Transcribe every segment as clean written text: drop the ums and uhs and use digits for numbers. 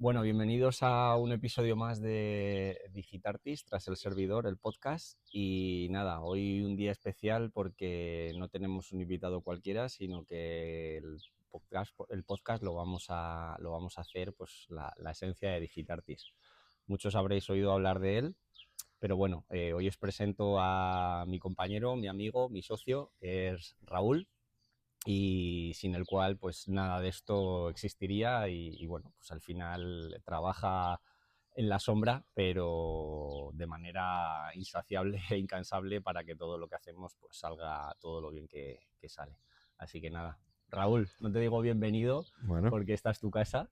Bueno, bienvenidos a un episodio más de Digitartist, tras el servidor, el podcast. Y nada, hoy un día especial porque no tenemos un invitado cualquiera, sino que el podcast lo vamos a hacer pues la esencia de Digitartist. Muchos habréis oído hablar de él, pero bueno, hoy os presento a mi compañero, mi amigo, mi socio, que es Raúl, y sin el cual pues nada de esto existiría y bueno, pues al final trabaja en la sombra, pero de manera insaciable e incansable para que todo lo que hacemos pues salga todo lo bien que sale. Así que nada, Raúl, no te digo bienvenido Bueno, porque esta es tu casa,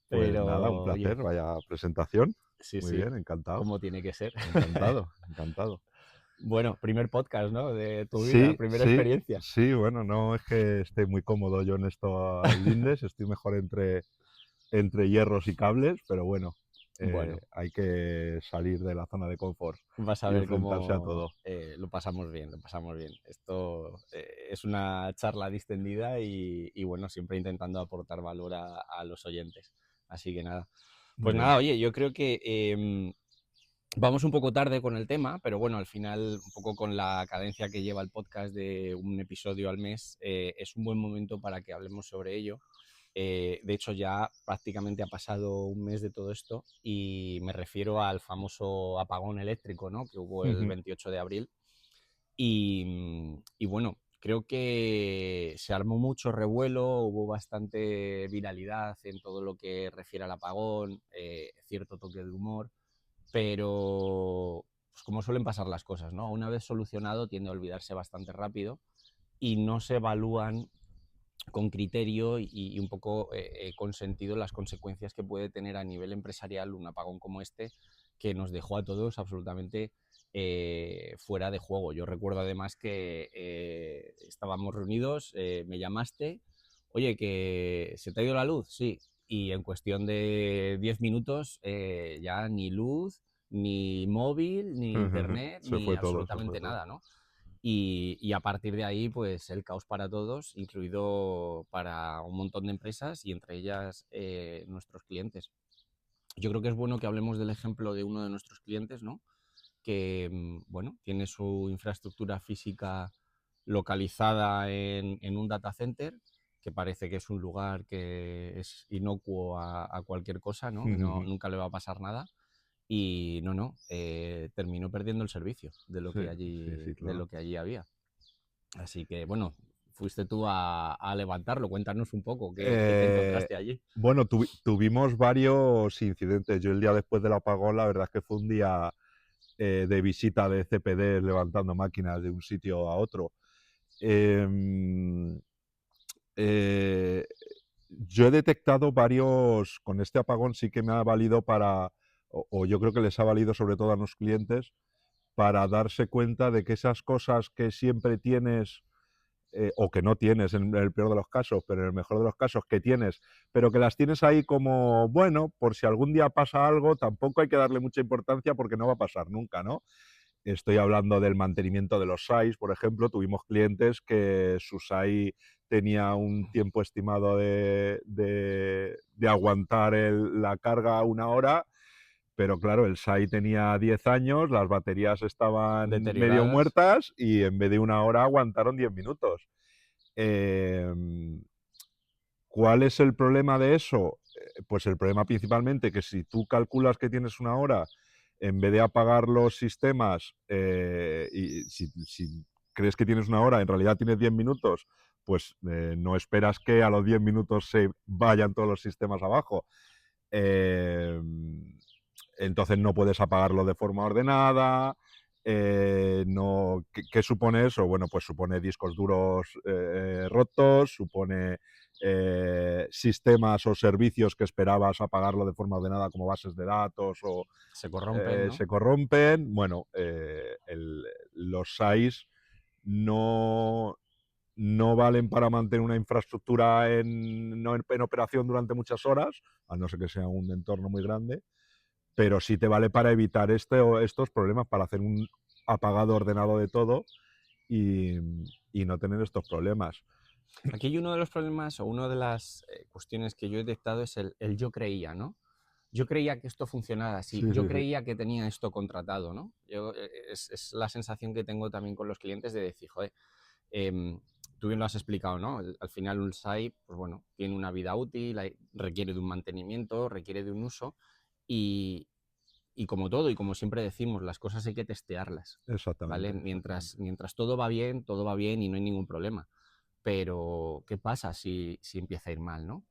pues nada, un pero placer, oye, vaya presentación. sí, Muy sí, bien, encantado, como tiene que ser. encantado, encantado. Bueno, primer podcast, ¿no? De tu vida, Sí, primera sí, experiencia. sí, bueno, no es que esté muy cómodo yo en estas lindes, estoy mejor entre hierros y cables, pero bueno, Bueno, hay que salir de la zona de confort vas a y ver enfrentarse a cómo todo. lo pasamos bien, lo pasamos bien. Esto es una charla distendida y bueno, siempre intentando aportar valor a los oyentes. Así que nada. Muy Pues bien. nada, oye, yo creo que vamos un poco tarde con el tema, pero bueno, al final, un poco con la cadencia que lleva el podcast de un episodio al mes, es un buen momento para que hablemos sobre ello. De hecho, ya prácticamente ha pasado un mes de todo esto y me refiero al famoso apagón eléctrico, ¿no? Que hubo el Ujú, 28 de abril. Y bueno, creo que se armó mucho revuelo, hubo bastante viralidad en todo lo que refiere al apagón, cierto toque de humor, pero pues como suelen pasar las cosas, ¿no? Una vez solucionado tiende a olvidarse bastante rápido y no se evalúan con criterio y un poco con sentido las consecuencias que puede tener a nivel empresarial un apagón como este, que nos dejó a todos absolutamente fuera de juego. Yo recuerdo además que estábamos reunidos, me llamaste, oye, que se te ha ido la luz, sí, y en cuestión de 10 minutos ya ni luz, ni móvil, ni ujú. internet, Se ni fue todo, se fue absolutamente todo. nada, ¿no? Y a partir de ahí, pues el caos para todos, incluido para un montón de empresas y entre ellas nuestros clientes. Yo creo que es bueno que hablemos del ejemplo de uno de nuestros clientes, ¿no? Que, bueno, tiene su infraestructura física localizada en un data center, que parece que es un lugar que es inocuo a cualquier cosa, ¿no? No, Ujú. nunca le va a pasar nada. Y no, terminó perdiendo el servicio Sí, sí, sí, de claro. lo que allí había. Así que, bueno, fuiste tú a levantarlo. Cuéntanos un poco qué te Eh, encontraste allí. bueno, tuvimos varios incidentes. Yo el día después del apagón, la verdad es que fue un día de visita de CPD levantando máquinas de un sitio a otro. Em, eh, yo he detectado varios, con este apagón sí que me ha valido o yo creo que les ha valido sobre todo a los clientes, para darse cuenta de que esas cosas que siempre tienes o que no tienes en el peor de los casos, pero en el mejor de los casos que tienes, pero que las tienes ahí como, bueno, por si algún día pasa algo, tampoco hay que darle mucha importancia porque no va a pasar nunca, ¿no? Estoy hablando del mantenimiento de los SAIs, por ejemplo, tuvimos clientes que su SAI tenía un tiempo estimado de aguantar la carga una hora, pero claro, el SAI tenía 10 años, las baterías estaban medio Deterioradas. muertas y en vez de una hora aguantaron 10 minutos. Eh, ¿Cuál es el problema de eso? Pues el problema principalmente que si tú calculas que tienes una hora, en vez de apagar los sistemas, y si crees que tienes una hora, en realidad tienes 10 minutos, pues no esperas que a los 10 minutos se vayan todos los sistemas abajo. Eh, entonces no puedes apagarlo de forma ordenada. No, ¿qué supone eso? Bueno, pues supone discos duros rotos, supone sistemas o servicios que esperabas apagarlo de forma ordenada como bases de datos o Se corrompen, ¿no? se corrompen. Bueno, los SAIs no, no valen para mantener una infraestructura no en operación durante muchas horas, a no ser que sea un entorno muy grande, pero sí te vale para evitar estos problemas, para hacer un apagado ordenado de todo y, y no tener estos problemas. Aquí hay uno de los problemas o una de las cuestiones que yo he detectado es el yo creía, ¿no? yo creía que esto funcionaba así, Sí, yo sí, sí. creía que tenía esto contratado, ¿no? Es la sensación que tengo también con los clientes de decir, joder, tú bien lo has explicado, ¿no? Al final un site, pues bueno, tiene una vida útil, requiere de un mantenimiento, requiere de un uso y, y como todo, y como siempre decimos, las cosas hay que testearlas, ¿vale? Exactamente, exactamente. Mientras todo va bien y no hay ningún problema. Pero, ¿qué pasa si empieza a ir mal, no?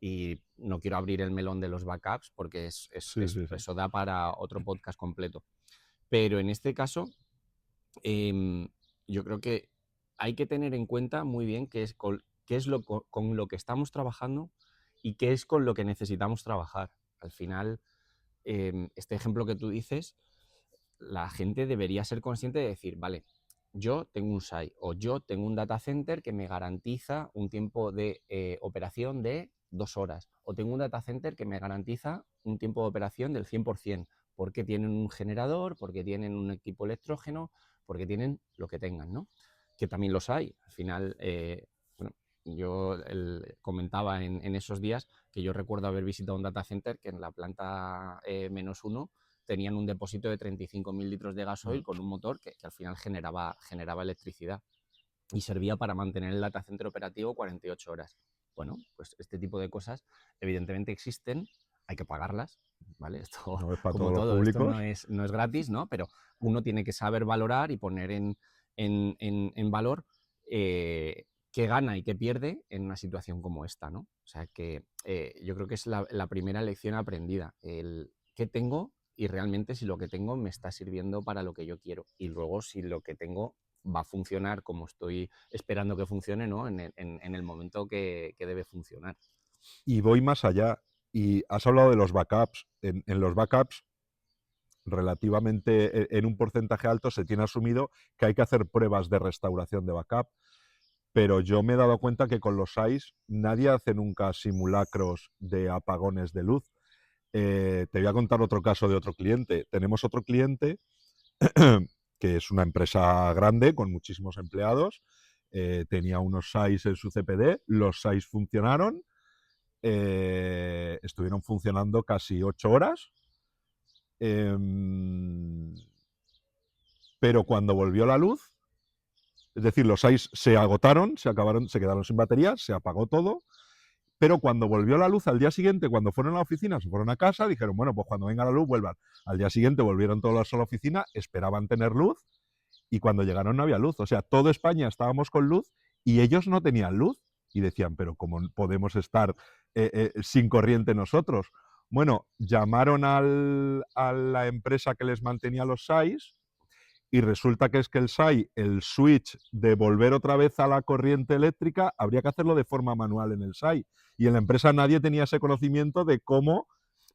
Y no quiero abrir el melón de los backups porque Sí, sí, sí. eso da para otro podcast completo. Pero en este caso, em, yo creo que hay que tener en cuenta muy bien qué es con lo que estamos trabajando y qué es con lo que necesitamos trabajar. Al final, este ejemplo que tú dices, la gente debería ser consciente de decir, vale, yo tengo un SAI o yo tengo un data center que me garantiza un tiempo de operación de 2 horas o tengo un data center que me garantiza un tiempo de operación del 100% porque tienen un generador, porque tienen un equipo electrógeno, porque tienen lo que tengan, ¿no? Que también los hay. Al final, bueno, yo comentaba en esos días que yo recuerdo haber visitado un data center que en la planta -1 tenían un depósito de 35.000 litros de gasoil con un motor que al final generaba electricidad y servía para mantener el data center operativo 48 horas. Bueno, pues este tipo de cosas evidentemente existen, hay que pagarlas, ¿vale? Esto, No es para como todos los todo, esto públicos. no es gratis, ¿no? Pero uno tiene que saber valorar y poner en valor qué gana y qué pierde en una situación como esta, ¿no? O sea que yo creo que es la primera lección aprendida, el qué tengo y realmente si lo que tengo me está sirviendo para lo que yo quiero. Y luego si lo que tengo va a funcionar como estoy esperando que funcione, ¿no? En el momento que debe funcionar. Y voy más allá. Y has hablado de los backups. En los backups, relativamente en un porcentaje alto, se tiene asumido que hay que hacer pruebas de restauración de backup. Pero yo me he dado cuenta que con los SAIs nadie hace nunca simulacros de apagones de luz. Te voy a contar otro caso de otro cliente. Tenemos otro cliente que es una empresa grande con muchísimos empleados. Tenía unos SAIs en su CPD, los SAIs funcionaron, estuvieron funcionando casi 8 horas, pero cuando volvió la luz, es decir, los SAIs se agotaron, se acabaron, se quedaron sin baterías, se apagó todo. Pero cuando volvió la luz al día siguiente, cuando fueron a la oficina, se fueron a casa, dijeron, bueno, pues cuando venga la luz, vuelvan. Al día siguiente volvieron todos a la oficina, esperaban tener luz y cuando llegaron no había luz. O sea, toda España estábamos con luz y ellos no tenían luz. Y decían, pero ¿cómo podemos estar sin corriente nosotros? Bueno, llamaron a la empresa que les mantenía los SAIs y resulta que es que el SAI, el switch de volver otra vez a la corriente eléctrica, habría que hacerlo de forma manual en el SAI. Y en la empresa nadie tenía ese conocimiento de cómo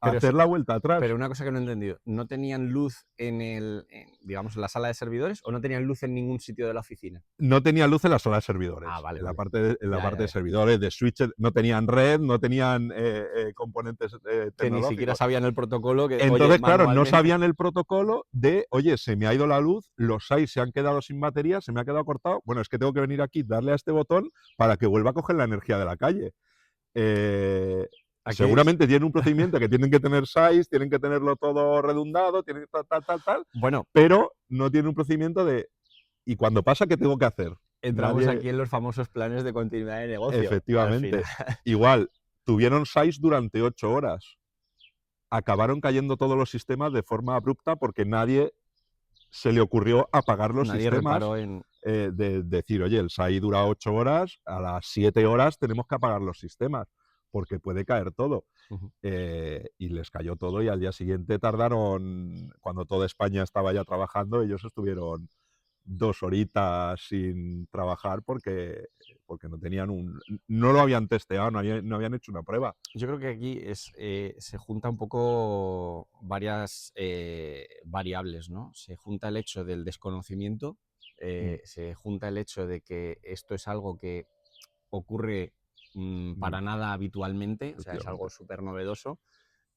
Pero, hacer la vuelta pero atrás. una cosa que no he entendido, ¿no tenían luz digamos, en la sala de servidores o no tenían luz en ningún sitio de la oficina? No tenía luz en la sala de Ah, servidores. vale, En la vale. parte de Ya. servidores, de switches, no tenían red, no tenían componentes Que ni siquiera tecnológicos. sabían el protocolo que, oye, Entonces, claro, no manualmente. sabían el protocolo de, oye, se me ha ido la luz, los SAIs se han quedado sin batería, se me ha quedado cortado. Bueno, es que tengo que venir aquí, darle a este botón para que vuelva a coger la energía de la calle. Aquí es. Seguramente tienen un procedimiento que tienen que tener SAIs, tienen que tenerlo todo redundado, tienen tal, Bueno, pero no tienen un procedimiento de, ¿y cuando pasa qué tengo que hacer? entramos Nadie, aquí en los famosos planes de continuidad de negocio. Al final. efectivamente. Igual, tuvieron SAIs durante 8 horas. Acabaron cayendo todos los sistemas de forma abrupta porque nadie se le ocurrió apagar los Nadie sistemas, reparó en. de decir, oye, el SAI dura 8 horas, a las 7 horas tenemos que apagar los sistemas, porque puede caer todo. Ujú. Y les cayó todo y al día siguiente tardaron, cuando toda España estaba ya trabajando, ellos estuvieron 2 horitas sin trabajar porque no tenían no lo habían testeado, no habían hecho una prueba. Yo creo que aquí se junta un poco varias variables, ¿no? Se junta el hecho del desconocimiento, Mm, se junta el hecho de que esto es algo que ocurre mm, para nada habitualmente, o sea, es algo efectivamente. súper novedoso.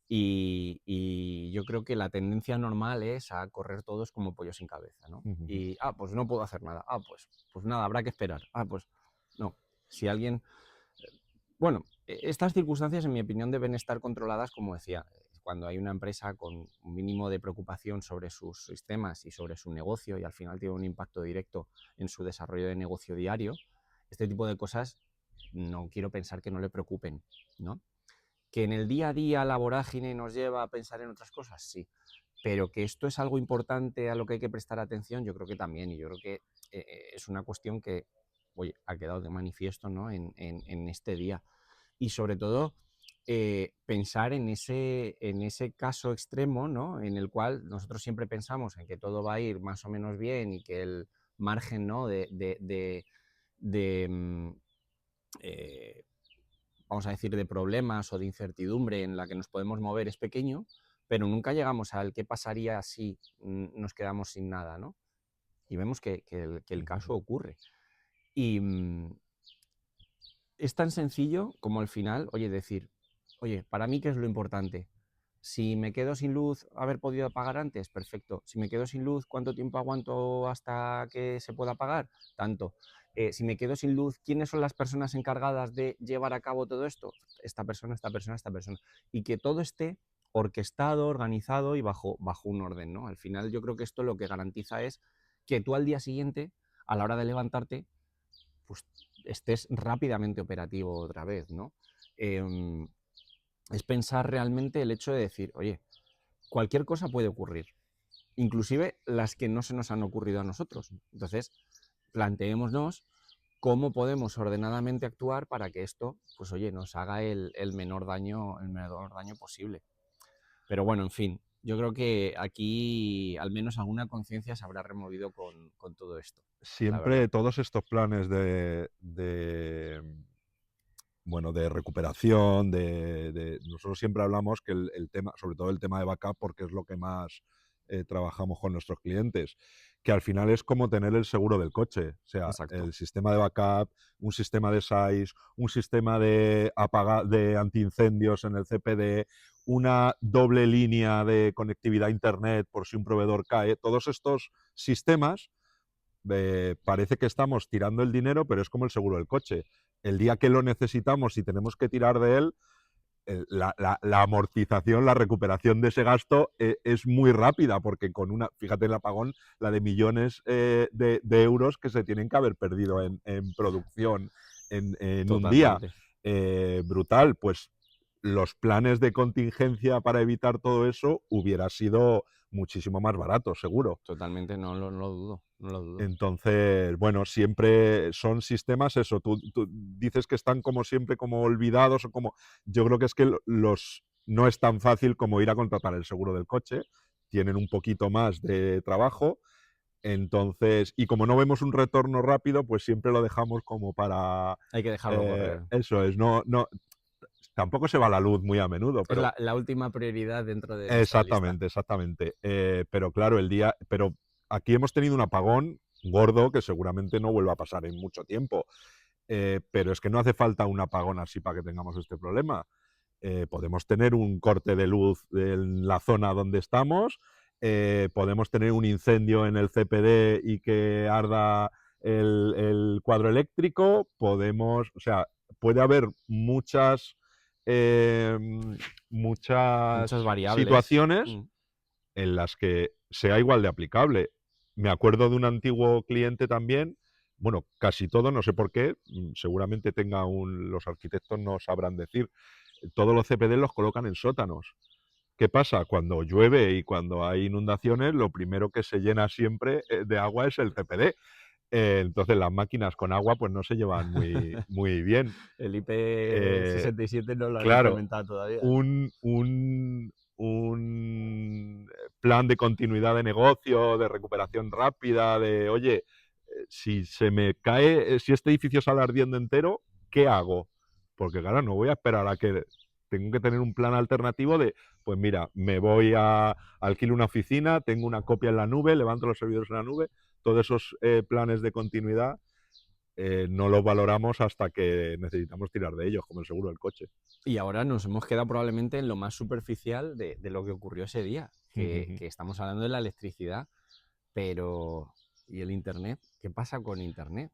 Y yo creo que la tendencia normal es a correr todos como pollos sin cabeza, ¿no? Ujú. Y, pues no puedo hacer nada. Pues nada, habrá que esperar. Pues no. Si alguien. Bueno, estas circunstancias, en mi opinión, deben estar controladas, como decía. cuando hay una empresa con un mínimo de preocupación sobre sus sistemas y sobre su negocio y al final tiene un impacto directo en su desarrollo de negocio diario, este tipo de cosas no quiero pensar que no le preocupen, ¿no? Que en el día a día la vorágine nos lleva a pensar en otras cosas, sí, pero que esto es algo importante a lo que hay que prestar atención, yo creo que también, y yo creo que es una cuestión que, oye, ha quedado de manifiesto, ¿no? en este día. Y sobre todo, pensar en ese caso extremo, ¿no? En el cual nosotros siempre pensamos en que todo va a ir más o menos bien y que el margen, ¿no? de, eh, vamos a decir, de problemas o de incertidumbre en la que nos podemos mover es pequeño, pero nunca llegamos al qué pasaría si nos quedamos sin nada, ¿no? Y vemos que el caso ocurre. Y es tan sencillo como al final, oye, decir, oye, para mí, ¿qué es lo importante? Si me quedo sin luz, haber podido pagar antes, perfecto. Si me quedo sin luz, ¿cuánto tiempo aguanto hasta que se pueda pagar? Tanto. Si me quedo sin luz, ¿quiénes son las personas encargadas de llevar a cabo todo esto? Esta persona, esta persona, esta persona. Y que todo esté orquestado, organizado y bajo un orden, ¿no? Al final yo creo que esto lo que garantiza es que tú al día siguiente, a la hora de levantarte, pues estés rápidamente operativo otra vez, ¿no? Es pensar realmente el hecho de decir, oye, cualquier cosa puede ocurrir, inclusive las que no se nos han ocurrido a nosotros. Entonces, planteémonos cómo podemos ordenadamente actuar para que esto, pues oye, nos haga el menor daño posible. Pero bueno, en fin, yo creo que aquí al menos alguna conciencia se habrá removido con todo esto, la verdad. Siempre todos estos planes bueno, de recuperación, nosotros siempre hablamos que el tema, sobre todo el tema de backup, porque es lo que más trabajamos con nuestros clientes, que al final es como tener el seguro del coche, o sea, Exacto. el sistema de backup, un sistema de SAIS, un sistema de antiincendios en el CPD, una doble línea de conectividad a internet por si un proveedor cae, todos estos sistemas parece que estamos tirando el dinero, pero es como el seguro del coche. El día que lo necesitamos y tenemos que tirar de él, la amortización, la recuperación de ese gasto es muy rápida, porque con fíjate el apagón, la de millones de euros que se tienen que haber perdido en producción en un día. Totalmente. Brutal, pues los planes de contingencia para evitar todo eso hubiera sido muchísimo más barato, seguro. Totalmente, no lo dudo, no lo dudo. Entonces, bueno, siempre son sistemas, eso, tú dices que están como siempre como olvidados o como... Yo creo que es que no es tan fácil como ir a contratar el seguro del coche, tienen un poquito más de trabajo, entonces, y como no vemos un retorno rápido, pues siempre lo dejamos como para... Hay que dejarlo correr. eso es, tampoco se va la luz muy a menudo, Es pero... la última prioridad dentro de nuestra lista. Exactamente, exactamente. Pero claro, pero aquí hemos tenido un apagón gordo que seguramente no vuelva a pasar en mucho tiempo. Pero es que no hace falta un apagón así para que tengamos este problema. Podemos tener un corte de luz en la zona donde estamos, podemos tener un incendio en el CPD y que arda el cuadro eléctrico, o sea, puede haber eh, Muchas muchas variables. situaciones en las que sea igual de aplicable. Me acuerdo de un antiguo cliente también, bueno, casi todo, no sé por qué, seguramente los arquitectos no sabrán decir, todos los CPD los colocan en sótanos. ¿Qué pasa? Cuando llueve y cuando hay inundaciones, lo primero que se llena siempre de agua es el CPD. Entonces las máquinas con agua pues no se llevan muy, muy bien. El Eh, IP67 no lo han claro, implementado todavía. un plan de continuidad de negocio, de recuperación rápida, de, oye, si se me cae, si este edificio sale ardiendo entero, ¿qué hago? Porque claro, no voy a esperar a que tengo que tener un plan alternativo de, pues mira, me voy a alquilo una oficina, tengo una copia en la nube, levanto los servidores en la nube, todos esos planes de continuidad no los valoramos hasta que necesitamos tirar de ellos, como el seguro del coche. Y ahora nos hemos quedado probablemente en lo más superficial de lo que ocurrió ese día, que estamos hablando de la electricidad, pero ¿y el Internet? ¿Qué pasa con Internet?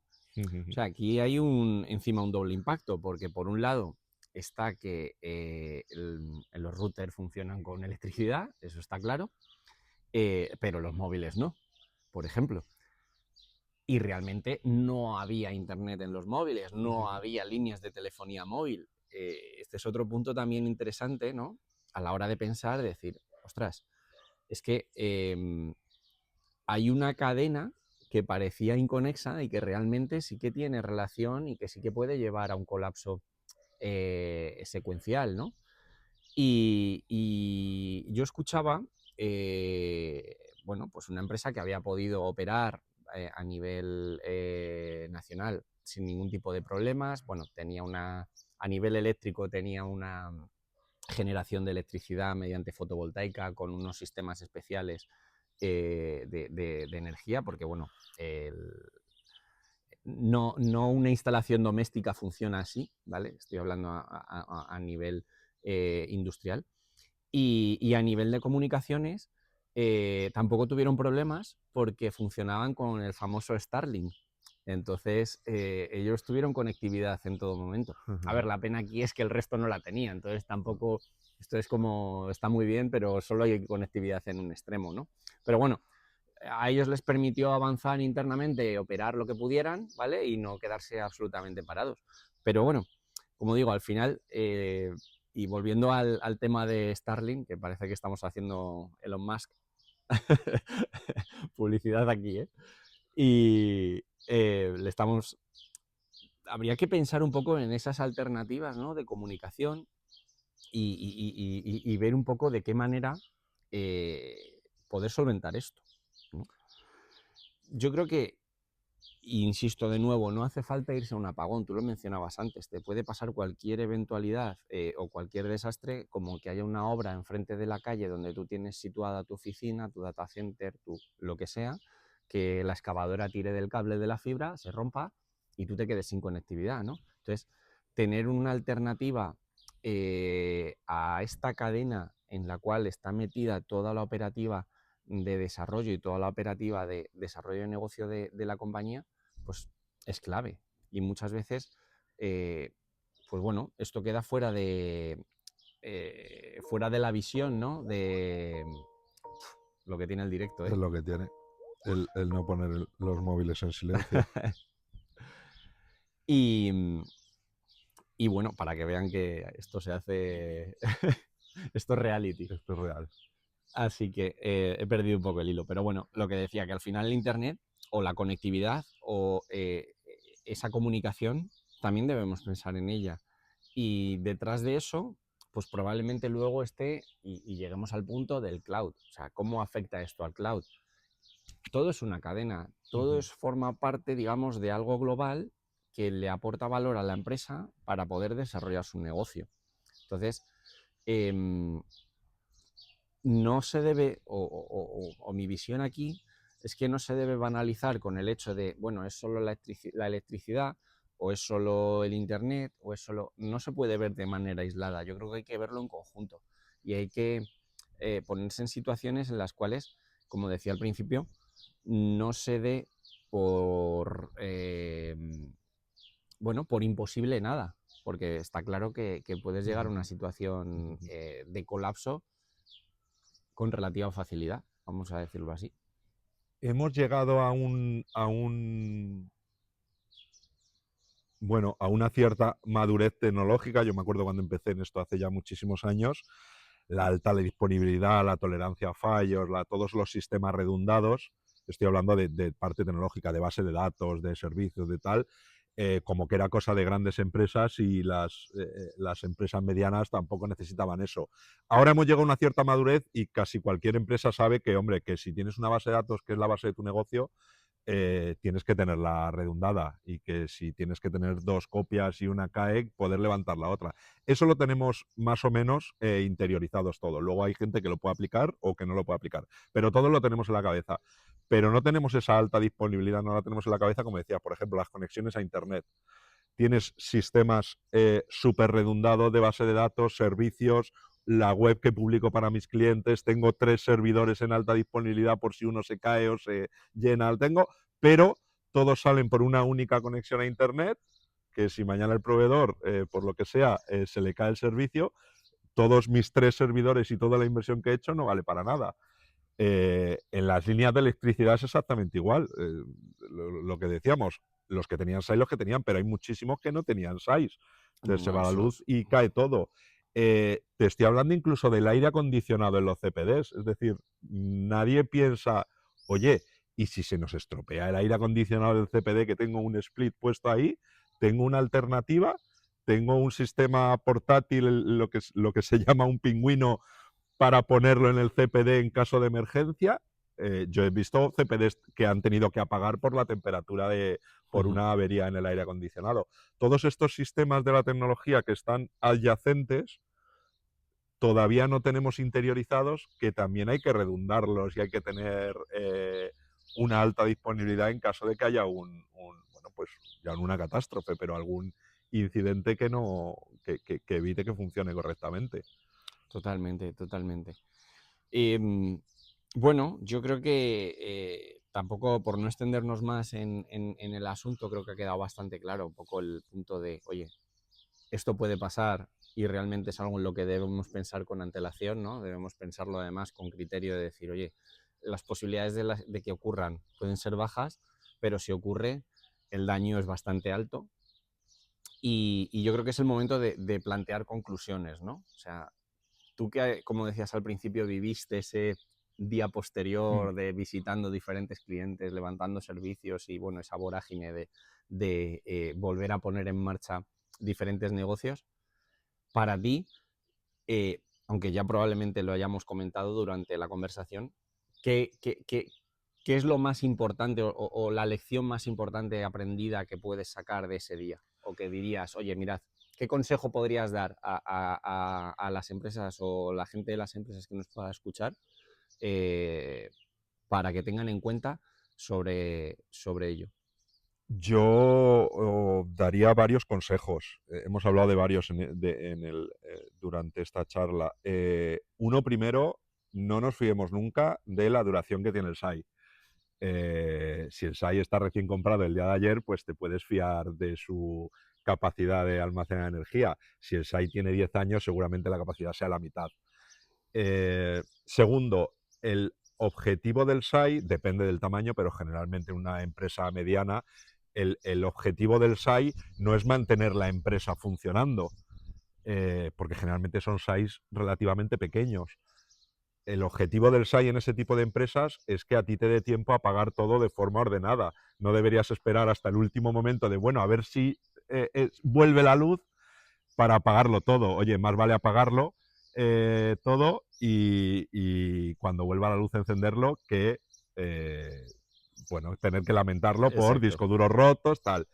O sea, aquí hay encima un doble impacto, porque por un lado está que los routers funcionan con electricidad, eso está claro, pero los móviles no, por ejemplo. Y realmente no había internet en los móviles, no había líneas de telefonía móvil. Este es otro punto también interesante, ¿no? A la hora de pensar, decir, ostras, es que hay una cadena que parecía inconexa y que realmente sí que tiene relación y que sí que puede llevar a un colapso secuencial, ¿no? Y yo escuchaba, bueno, pues una empresa que había podido operar a nivel nacional sin ningún tipo de problemas. Bueno, a nivel eléctrico tenía una generación de electricidad mediante fotovoltaica con unos sistemas especiales de energía, porque bueno, no una instalación doméstica funciona así, ¿vale? Estoy hablando a nivel industrial. Y a nivel de comunicaciones tampoco tuvieron problemas porque funcionaban con el famoso Starlink. Entonces ellos tuvieron conectividad en todo momento. A ver, la pena aquí es que el resto no la tenía, entonces tampoco, esto es como, está muy bien, pero solo hay conectividad en un extremo, ¿no? Pero bueno, a ellos les permitió avanzar internamente, operar lo que pudieran, ¿vale? Y no quedarse absolutamente parados. Pero bueno, como digo, al final, y volviendo al tema de Starlink, que parece que estamos haciendo Elon Musk, publicidad aquí, ¿eh? Y habría que pensar un poco en esas alternativas, ¿no? De comunicación y ver un poco de qué manera poder solventar esto, ¿no? Yo creo que, insisto de nuevo, no hace falta irse a un apagón, tú lo mencionabas antes, te puede pasar cualquier eventualidad o cualquier desastre, como que haya una obra enfrente de la calle donde tú tienes situada tu oficina, tu data center, lo que sea, que la excavadora tire del cable de la fibra, se rompa y tú te quedes sin conectividad, ¿no? Entonces, tener una alternativa a esta cadena en la cual está metida toda la operativa de desarrollo y toda la operativa de desarrollo de negocio de la compañía, pues es clave. Y muchas veces, pues bueno, esto queda fuera de la visión, ¿no? De lo que tiene el directo, Es ¿eh? lo que tiene el no poner los móviles en silencio. y, y bueno, para que vean que esto se hace, esto es reality. Esto es real. Así que he perdido un poco el hilo. Pero bueno, lo que decía, que al final el Internet o la conectividad o esa comunicación, también debemos pensar en ella. Y detrás de eso, pues probablemente luego esté y lleguemos al punto del cloud. O sea, ¿cómo afecta esto al cloud? Todo es una cadena, todo forma parte, digamos, de algo global que le aporta valor a la empresa para poder desarrollar su negocio. Entonces, no se debe, o mi visión aquí es que no se debe banalizar con el hecho de, bueno, es solo la electricidad, o es solo el internet, o es solo... No se puede ver de manera aislada, yo creo que hay que verlo en conjunto y hay que ponerse en situaciones en las cuales, como decía al principio, no se dé bueno, por imposible nada, porque está claro que puedes llegar a una situación de colapso con relativa facilidad, vamos a decirlo así. Hemos llegado bueno, a una cierta madurez tecnológica. Yo me acuerdo cuando empecé en esto hace ya muchísimos años, la alta disponibilidad, la tolerancia a fallos, todos los sistemas redundados, estoy hablando de parte tecnológica, de base de datos, de servicios, de tal, como que era cosa de grandes empresas y las empresas medianas tampoco necesitaban eso. Ahora hemos llegado a una cierta madurez y casi cualquier empresa sabe que, hombre, que si tienes una base de datos que es la base de tu negocio, tienes que tenerla redundada y que si tienes que tener dos copias y una CAE, poder levantar la otra. Eso lo tenemos más o menos interiorizados todos. Luego hay gente que lo puede aplicar o que no lo puede aplicar, pero todos lo tenemos en la cabeza. Pero no tenemos esa alta disponibilidad, no la tenemos en la cabeza, como decía, por ejemplo, las conexiones a Internet. Tienes sistemas súper redundados de base de datos, servicios, la web que publico para mis clientes, tengo 3 servidores en alta disponibilidad por si uno se cae o se llena, pero todos salen por una única conexión a Internet que si mañana el proveedor, por lo que sea, se le cae el servicio, todos mis 3 servidores y toda la inversión que he hecho no vale para nada. En las líneas de electricidad es exactamente igual. Lo que decíamos, los que tenían SAI, los que tenían, pero hay muchísimos que no tenían SAIs. Entonces se No, va la eso luz y cae todo. Te estoy hablando incluso del aire acondicionado en los CPDs. Es decir, nadie piensa, oye, ¿y si se nos estropea el aire acondicionado del CPD, que tengo un split puesto ahí? ¿Tengo una alternativa? ¿Tengo un sistema portátil, lo que se llama un pingüino, para ponerlo en el CPD en caso de emergencia? Yo he visto CPDs que han tenido que apagar por la temperatura por una avería en el aire acondicionado. Todos estos sistemas de la tecnología que están adyacentes todavía no tenemos interiorizados, que también hay que redundarlos y hay que tener una alta disponibilidad en caso de que haya bueno, pues ya no una catástrofe, pero algún incidente que no que evite que funcione correctamente. Totalmente, totalmente. Bueno, yo creo que tampoco, por no extendernos más en el asunto, creo que ha quedado bastante claro un poco el punto de, oye, esto puede pasar y realmente es algo en lo que debemos pensar con antelación, ¿no? Debemos pensarlo además con criterio de decir, oye, las posibilidades de que ocurran pueden ser bajas, pero si ocurre, el daño es bastante alto. Y yo creo que es el momento de plantear conclusiones, ¿no? O sea, tú que, como decías al principio, viviste ese día posterior de visitando diferentes clientes, levantando servicios y, bueno, esa vorágine de volver a poner en marcha diferentes negocios, para ti, aunque ya probablemente lo hayamos comentado durante la conversación, ¿qué es lo más importante o la lección más importante aprendida que puedes sacar de ese día? O que dirías, oye, mirad, ¿qué consejo podrías dar a las empresas o la gente de las empresas que nos pueda escuchar para que tengan en cuenta sobre ello? Yo daría varios consejos. Hemos hablado de varios durante esta charla. Uno primero, no nos fiemos nunca de la duración que tiene el SAI. Si el SAI está recién comprado el día de ayer, pues te puedes fiar de su capacidad de almacenar energía. Si el SAI tiene 10 años, seguramente la capacidad sea la mitad. Segundo, el objetivo del SAI depende del tamaño, pero generalmente una empresa mediana, el objetivo del SAI no es mantener la empresa funcionando, porque generalmente son SAIs relativamente pequeños. El objetivo del SAI en ese tipo de empresas es que a ti te dé tiempo a pagar todo de forma ordenada. No deberías esperar hasta el último momento de, bueno, a ver si vuelve la luz para apagarlo todo. Oye, más vale apagarlo todo y cuando vuelva la luz encenderlo que, bueno, tener que lamentarlo por Exacto. discos duros rotos, tal.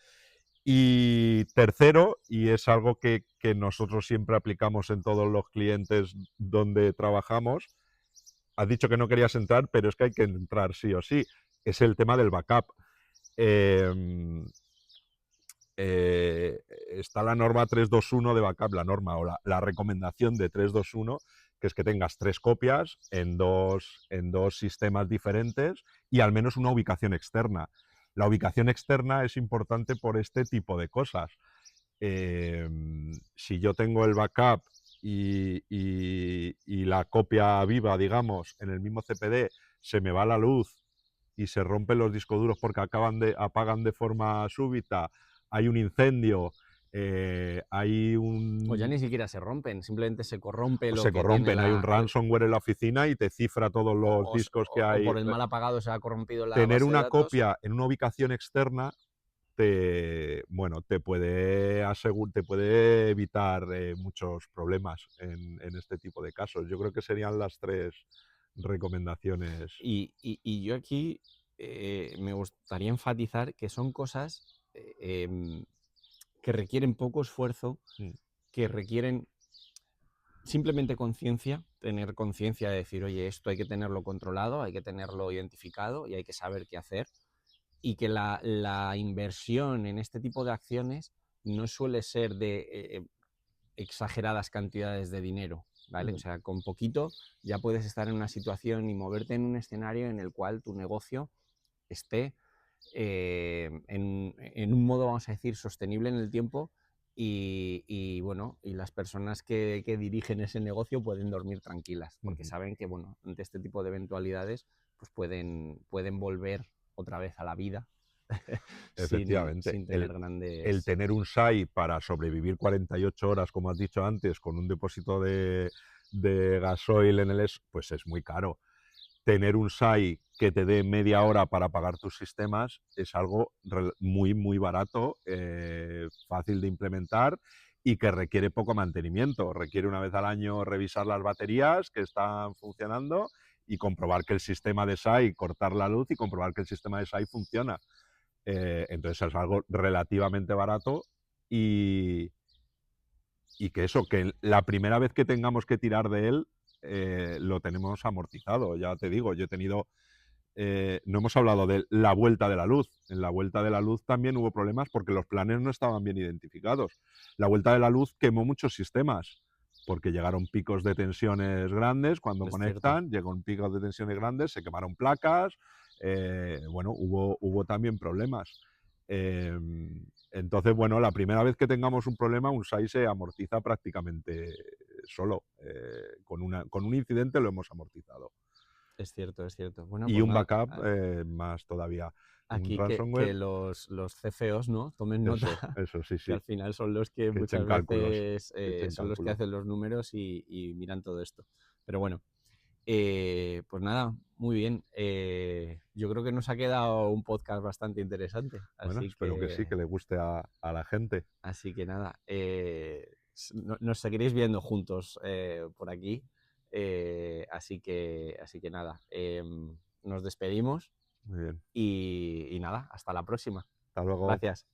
Y tercero, y es algo que nosotros siempre aplicamos en todos los clientes donde trabajamos, has dicho que no querías entrar, pero es que hay que entrar sí o sí, es el tema del backup. Eh, está la norma 321 de backup, la norma o la recomendación de 321, que es que tengas 3 copias en dos sistemas diferentes y al menos una ubicación externa. La ubicación externa es importante por este tipo de cosas. Si yo tengo el backup y la copia viva, digamos, en el mismo CPD, se me va la luz y se rompen los discos duros porque apagan de forma súbita, hay un incendio, hay O ya un... ni siquiera se rompen, simplemente se corrompe o lo se que tiene corrompen, hay un ransomware en la oficina y te cifra todos los discos que o hay. por el mal apagado se ha corrompido la Tener base de una datos. copia en una ubicación externa bueno, te puede evitar muchos problemas en este tipo de casos. Yo creo que serían las 3 recomendaciones. Y yo aquí me gustaría enfatizar que son cosas que requieren poco esfuerzo, Mm. que requieren simplemente conciencia, tener conciencia de decir, oye, esto hay que tenerlo controlado, hay que tenerlo identificado y hay que saber qué hacer. Y que la inversión en este tipo de acciones no suele ser de exageradas cantidades de dinero, ¿vale? O sea, con poquito ya puedes estar en una situación y moverte en un escenario en el cual tu negocio esté en un modo, vamos a decir, sostenible en el tiempo y bueno, y las personas que dirigen ese negocio pueden dormir tranquilas, porque saben que, bueno, ante este tipo de eventualidades, pues pueden volver otra vez a la vida Efectivamente. sin tener El grandes... tener un SAI para sobrevivir 48 horas, como has dicho antes, con un depósito de gasoil en pues es muy caro. Tener un SAI que te dé media hora para pagar tus sistemas es algo muy, muy barato, fácil de implementar y que requiere poco mantenimiento. Requiere una vez al año revisar las baterías que están funcionando y comprobar que el sistema de SAI, cortar la luz y comprobar que el sistema de SAI funciona. Entonces es algo relativamente barato y, y que eso, que la primera vez que tengamos que tirar de él, lo tenemos amortizado. Ya te digo, yo he tenido, no hemos hablado de la vuelta de la luz. En la vuelta de la luz también hubo problemas porque los planes no estaban bien identificados. La vuelta de la luz quemó muchos sistemas porque llegaron picos de tensiones grandes. Cuando Es cierto. conectan, llegó un pico de tensiones grandes, se quemaron placas. Bueno, hubo también problemas. Eh, entonces, bueno, la primera vez que tengamos un problema, un SAI se amortiza prácticamente solo. Con un incidente lo hemos amortizado. Es cierto, es cierto. Bueno, Y pues un nada, backup más todavía. Un aquí que ransomware, los CFOs, ¿no? Tomen nota, eso sí, que sí. al final son los que Que echen muchas cálculos. veces Que echen son los que cálculos. hacen los números y miran todo esto. Pero bueno, pues nada, muy bien. Yo creo que nos ha quedado un podcast bastante interesante. Bueno, espero que sí, que le guste a la gente. Así que nada, nos seguiréis viendo juntos por aquí. Así que nada, nos despedimos Muy bien. y nada, hasta la próxima. Hasta luego. Gracias.